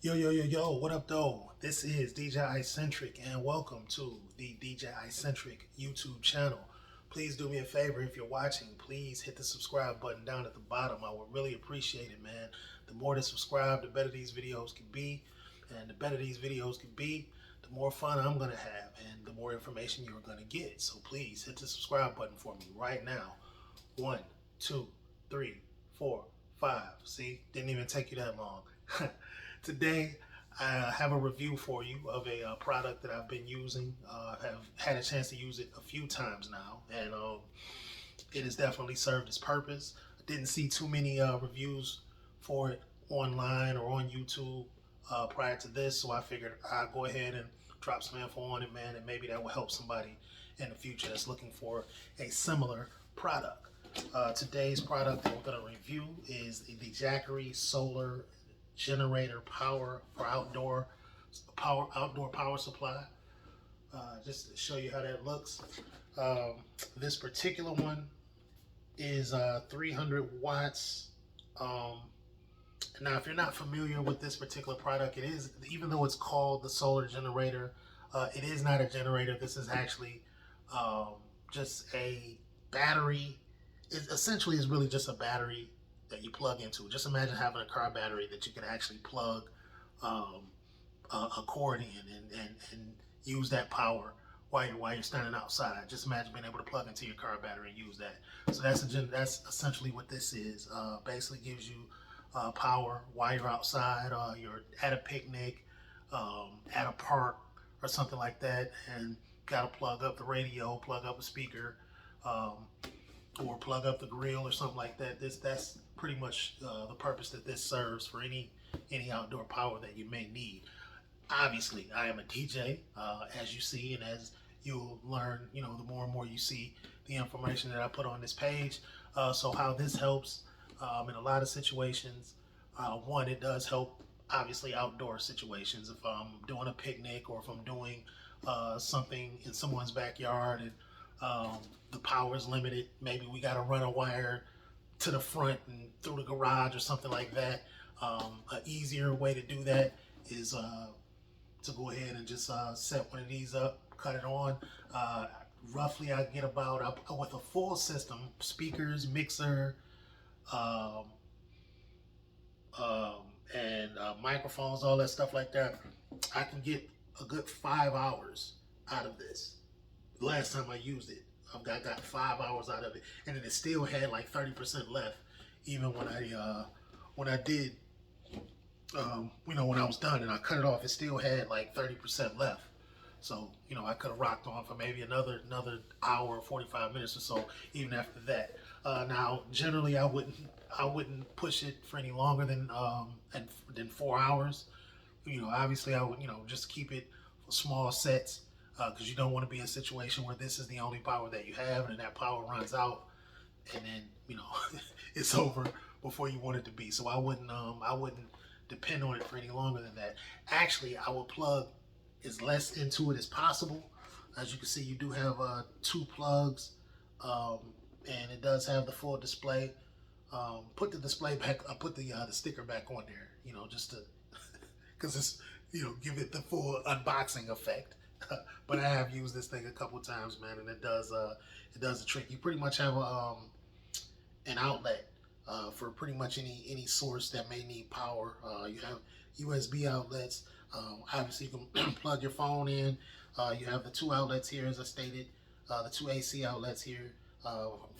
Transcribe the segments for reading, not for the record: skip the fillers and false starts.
Yo, what up, though? This is DJ Icentric, and welcome to the DJ Icentric YouTube channel. Please do me a favor if you're watching, please hit the subscribe button down at the bottom. I would really appreciate it, man. The more to subscribe, the better these videos can be, and the better these videos can be, the more fun I'm going to have, and the more information you're going to get. So please hit the subscribe button for me right now. 1, 2, 3, 4, 5. See, didn't even take you that long. Today, I have a review for you of a product that I've been using. I have had a chance to use it a few times now, and it has definitely served its purpose. I didn't see too many reviews for it online or on YouTube prior to this, so I figured I'd go ahead and drop some info on it, man, and maybe that will help somebody in the future that's looking for a similar product. Today's product that we're going to review is the Jackery Solar Generator Power for outdoor power supply. Just to show you how that looks. This particular one is 300 watts. Now, if you're not familiar with this particular product, it is, even though it's called the solar generator, it is not a generator. This is actually just a battery. It essentially is really just a battery that you plug into. Just imagine having a car battery that you can actually plug a cord in and use that power while you're standing outside. Just imagine being able to plug into your car battery and use that. So that's essentially what this is. Basically gives you power while you're outside, you're at a picnic, at a park or something like that, and got to plug up the radio, plug up a speaker, or plug up the grill or something like that. That's pretty much the purpose that this serves for any outdoor power that you may need. Obviously, I am a DJ, as you see, and as you'll learn, the more and more you see the information that I put on this page. So how this helps in a lot of situations. One, it does help, obviously, outdoor situations. If I'm doing a picnic or if I'm doing something in someone's backyard and the power is limited, maybe we got to run a wire to the front and through the garage or something like that. An easier way to do that is to go ahead and just set one of these up, cut it on. Roughly, I get about, with a full system, speakers, mixer, um, um, and microphones, all that stuff like that, I can get a good 5 hours out of this. Last time I used it, I got 5 hours out of it, and then it still had like 30% left, even when I did, when I was done and I cut it off, it still had like 30% left. So I could have rocked on for maybe another hour, 45 minutes or so, even after that. Now, generally, I wouldn't push it for any longer than 4 hours. Obviously, I would just keep it for small sets, because you don't want to be in a situation where this is the only power that you have and that power runs out and then it's over before you want it to be. So I wouldn't depend on it for any longer than that. Actually, I would plug as less into it as possible. As you can see, you do have 2 plugs, and it does have the full display. Put the display back. I put the sticker back on there, just to because it's give it the full unboxing effect. But I have used this thing a couple times, man, and it does the trick. You pretty much have an outlet for pretty much any source that may need power. You have USB outlets. Obviously, you can plug your phone in. You have the 2 outlets here, as I stated, the 2 AC outlets here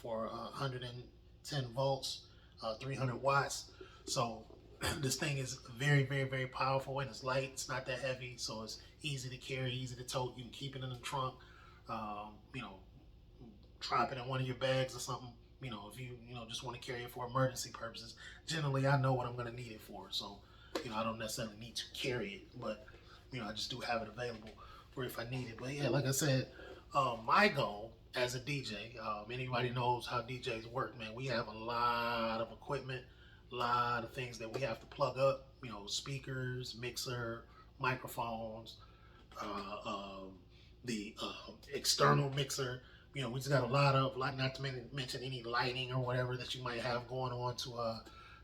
for 110 volts, 300 watts. So this thing is very, very, very powerful, and it's light. It's not that heavy, so it's easy to carry, easy to tote. You can keep it in the trunk, drop it in one of your bags or something. If you just want to carry it for emergency purposes. Generally, I know what I'm going to need it for, so I don't necessarily need to carry it, but I just do have it available for if I need it. But yeah, like I said, my goal as a DJ, anybody knows how DJs work, man. We have a lot of equipment, a lot of things that we have to plug up. Speakers, mixer, microphones, the external mixer. We just got a lot, not to mention any lighting or whatever that you might have going on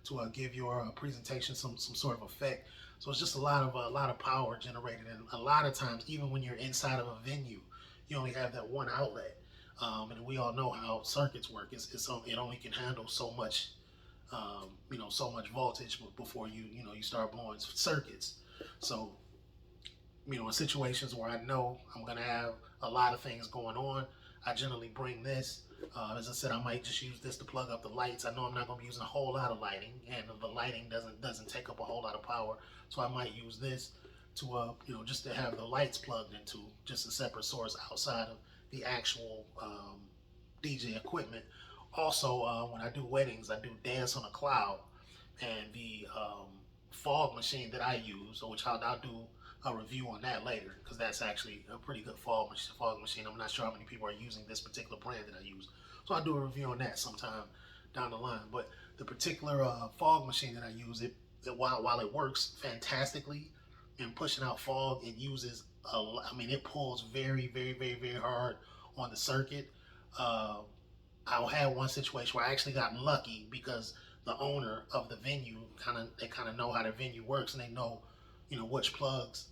to give your presentation some sort of effect. So it's just a lot of power generated, and a lot of times, even when you're inside of a venue, you only have that one outlet. And we all know how circuits work. It only can handle so much, so much voltage before you start blowing circuits. So in situations where I know I'm gonna have a lot of things going on, I generally bring this. As I said, I might just use this to plug up the lights. I know I'm not gonna be using a whole lot of lighting, and the lighting doesn't take up a whole lot of power, so I might use this to just to have the lights plugged into just a separate source outside of the actual DJ equipment. Also, when I do weddings, I do dance on a cloud, and the fog machine that I use, which I'll do a review on that later, because that's actually a pretty good fog machine. I'm not sure how many people are using this particular brand that I use, so I'll do a review on that sometime down the line. But the particular fog machine that I use, while it works fantastically in pushing out fog, it uses it pulls very, very, very, very hard on the circuit. Uh, I had one situation where I actually got lucky because the owner of the venue kind of know how the venue works, and they know which plugs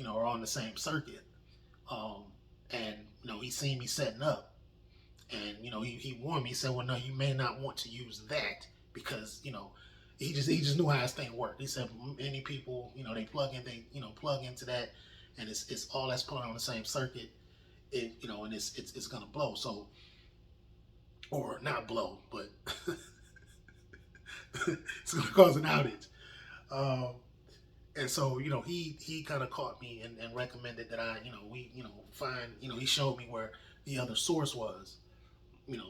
are on the same circuit. Um, and he seen me setting up, and he warned me. He said, "Well, no, you may not want to use that because he just knew how this thing worked." He said many people they plug into that, and it's all that's pulling on the same circuit. And it's gonna blow. So, or not blow, but it's going to cause an outage. Um, and so, he kind of caught me and recommended that find, he showed me where the other source was, and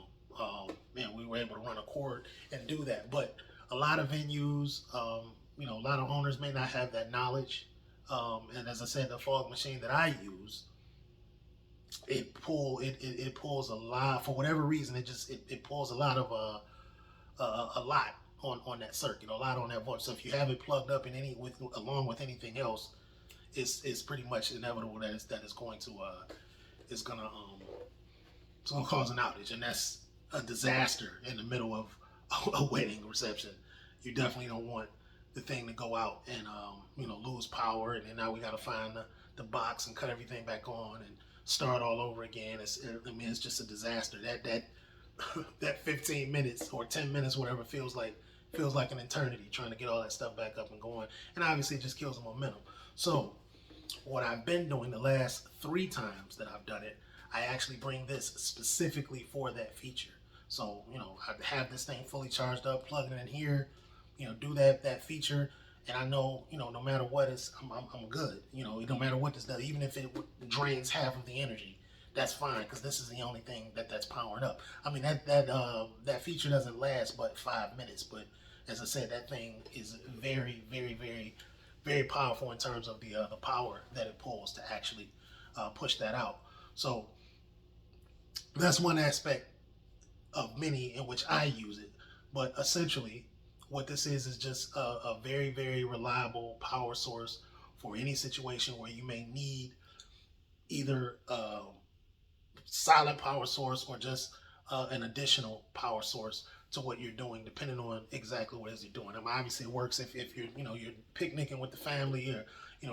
we were able to run a cord and do that. But a lot of venues, a lot of owners may not have that knowledge. And as I said, the fog machine that I use, it pulls a lot, for whatever reason. It pulls a lot of a lot on that circuit, a lot on that voltage. So if you have it plugged up along with anything else, it's pretty much inevitable that it's going to cause an outage, and that's a disaster in the middle of a wedding reception. You definitely don't want the thing to go out and lose power, and then now we got to find the box and cut everything back on and start all over again. It's just a disaster. That 15 minutes or 10 minutes, whatever, feels like an eternity trying to get all that stuff back up and going. And obviously it just kills the momentum. So what I've been doing the last 3 times that I've done it, I actually bring this specifically for that feature. So, I have this thing fully charged up, plug it in here, do that feature, and I know, no matter what, I'm good. No matter what this does, even if it drains half of the energy, that's fine, because this is the only thing that's powering up. I mean, that feature doesn't last but 5 minutes, but as I said, that thing is very, very, very, very powerful in terms of the power that it pulls to actually push that out. So that's one aspect of many in which I use it. But essentially, what this is just a very, very reliable power source for any situation where you may need either solid power source or just an additional power source to what you're doing, depending on exactly what it is you're doing. I mean, obviously, it works if you're you're picnicking with the family, or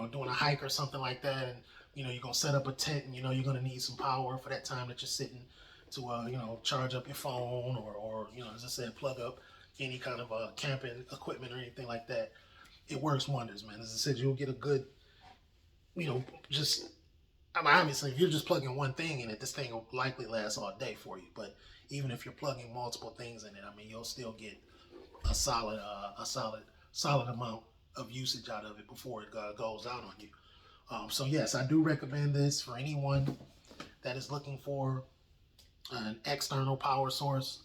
doing a hike or something like that, and you're gonna set up a tent, and you're gonna need some power for that time that you're sitting to charge up your phone, or as I said, plug up any kind of camping equipment or anything like that. It works wonders, man. As I said, you'll get a good, just, I mean, obviously, if you're just plugging one thing in it, this thing will likely last all day for you. But even if you're plugging multiple things in it, I mean, you'll still get a solid amount of usage out of it before it goes out on you. So yes, I do recommend this for anyone that is looking for an external power source.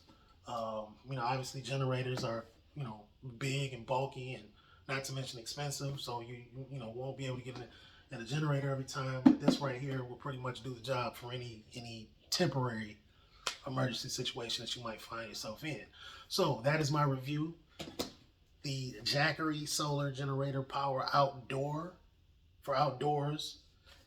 Obviously generators are, big and bulky, and not to mention expensive. So you won't be able to get in a generator every time. But this right here will pretty much do the job for any temporary emergency situation that you might find yourself in. So that is my review. The Jackery solar generator power for outdoors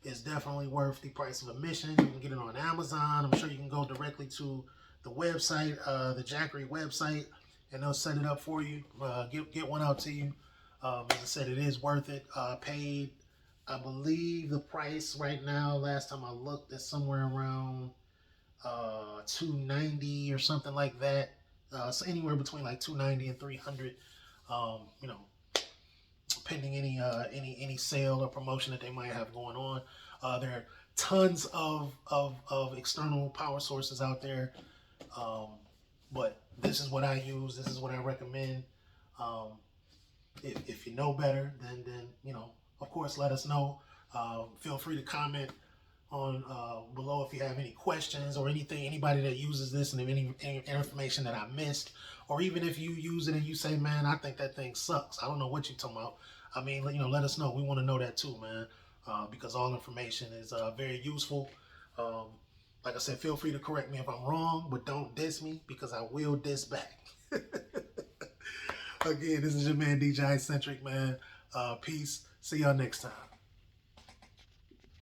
is definitely worth the price of admission. You can get it on Amazon. I'm sure you can go directly to the website, the Jackery website, and they'll set it up for you. Get one out to you. As I said, it is worth it. Paid, I believe the price right now, last time I looked, is somewhere around $290 or something like that. So anywhere between like $290 and $300. You know, pending any sale or promotion that they might have going on. There are tons of external power sources out there, but this is what I use. This is what I recommend. Um, if you know better, then you know, of course, let us know. Feel free to comment on below if you have any questions or anything, anybody that uses this and any information that I missed, or even if you use it and you say, man, I think that thing sucks. I don't know what you're talking about. I mean, you know, let us know. We want to know that too, man, because all information is very useful. Um, like I said, feel free to correct me if I'm wrong, but don't diss me because I will diss back. Again, this is your man DJ Eccentric, man. Peace. See y'all next time.